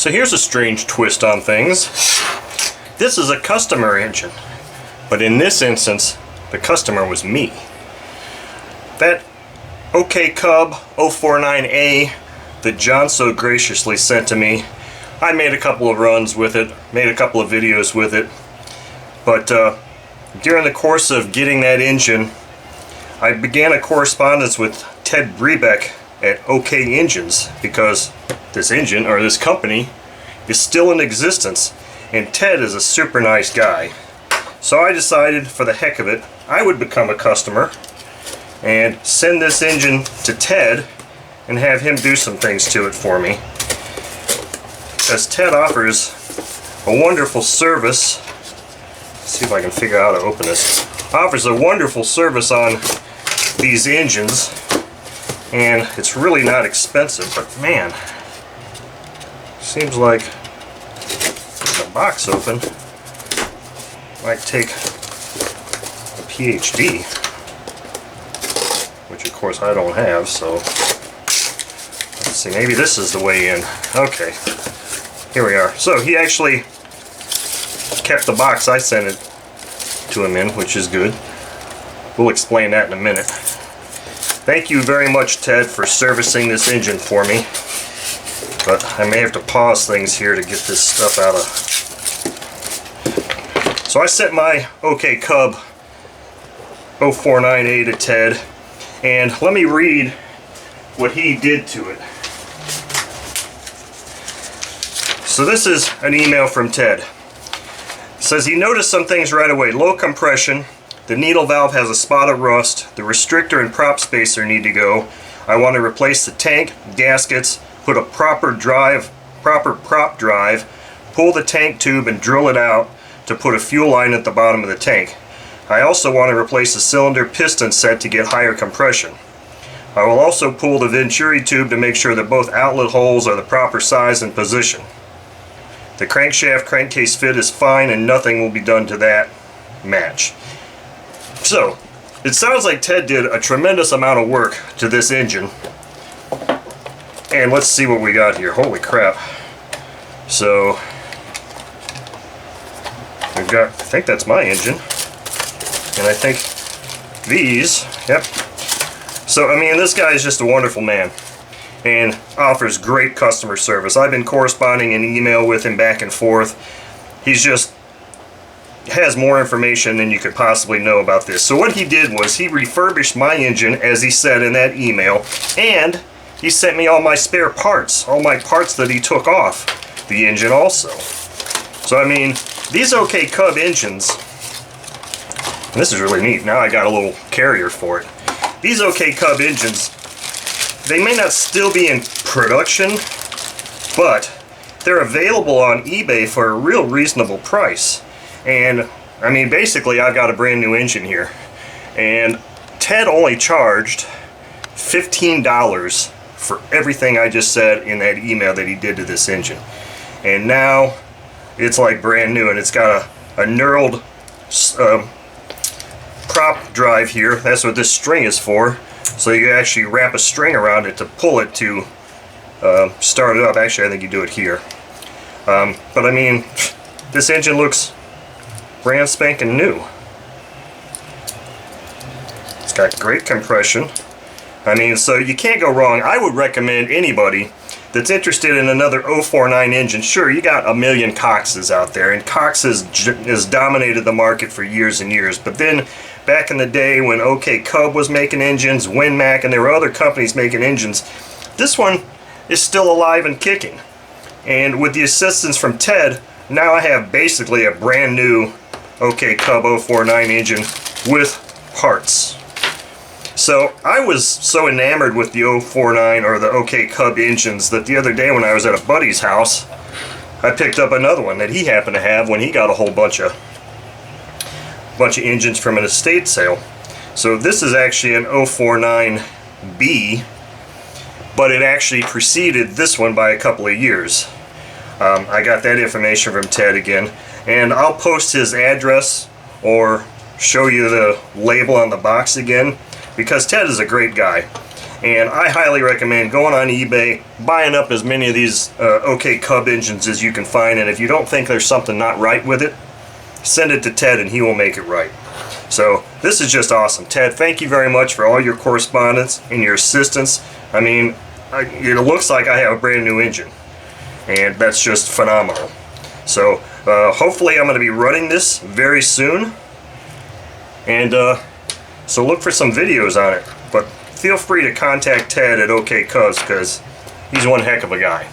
So here's a strange twist on things. This is a customer engine, but in this instance, the customer was me. That OK Cub 049A that John so graciously sent to me, I made a couple of runs with it, made a couple of videos with it, but during the course of getting that engine, I began a correspondence with Ted Brebeck at OK Engines, because this engine, or this company, is still in existence, and Ted is a super nice guy. So I decided, for the heck of it, I would become a customer and send this engine to Ted and have him do some things to it for me. Because Ted offers a wonderful service. Let's see if I can figure out how to open this. Offers a wonderful service on these engines, and it's really not expensive, but man, seems like the box open might take a PhD, which of course I don't have, so let's see, maybe this is the way in. Okay, here we are. So he actually kept the box I sent it to him in, which is good. We'll explain that in a minute. Thank you very much, Ted, for servicing this engine for me. But I may have to pause things here to get this stuff out of. So I sent my OK Cub 049A to Ted, and let me read what he did to it. So this is an email from Ted. It says he noticed some things right away. Low compression. The needle valve has a spot of rust. The restrictor and prop spacer need to go. I want to replace the tank, gaskets, put a proper prop drive, pull the tank tube and drill it out to put a fuel line at the bottom of the tank. I also want to replace the cylinder piston set to get higher compression. I will also pull the venturi tube to make sure that both outlet holes are the proper size and position. The crankshaft crankcase fit is fine and nothing will be done to that match. So, it sounds like Ted did a tremendous amount of work to this engine. And let's see what we got here. Holy crap. So, we've got, I think that's my engine. And I think these, yep. So, I mean, this guy is just a wonderful man and offers great customer service. I've been corresponding in email with him back and forth. He's just has more information than you could possibly know about this. So what he did was he refurbished my engine, as he said in that email, and he sent me all my spare parts, all my parts that he took off the engine also. So I mean, these OK Cub engines, and this is really neat, now I got a little carrier for it. These OK Cub engines, they may not still be in production, but they're available on eBay for a real reasonable price. And I mean, basically I've got a brand new engine here, and Ted only charged $15 for everything I just said in that email that he did to this engine. And now it's like brand new, and it's got a knurled prop drive here. That's what this string is for. So you actually wrap a string around it to pull it to start it up. Actually, I think you do it here. But I mean, this engine looks brand spanking new. It's got great compression. I mean, so you can't go wrong. I would recommend anybody that's interested in another 049 engine. Sure, you got a million Coxes out there, and Cox has dominated the market for years and years. But then, back in the day when OK Cub was making engines, WinMac, and there were other companies making engines, this one is still alive and kicking. And with the assistance from Ted, now I have basically a brand new OK Cub 049 engine with parts. So I was so enamored with the 049 or the OK Cub engines that the other day when I was at a buddy's house, I picked up another one that he happened to have when he got a whole bunch of engines from an estate sale. So this is actually an 049B, but it actually preceded this one by a couple of years. I got that information from Ted again, and I'll post his address or show you the label on the box again, because Ted is a great guy. And I highly recommend going on eBay, buying up as many of these OK Cub engines as you can find, and if you don't think there's something not right with it, send it to Ted and he will make it right. So this is just awesome. Ted, thank you very much for all your correspondence and your assistance. I mean, it looks like I have a brand new engine, and that's just phenomenal. So hopefully I'm going to be running this very soon, and so look for some videos on it. But feel free to contact Ted at OK Cubs because he's one heck of a guy.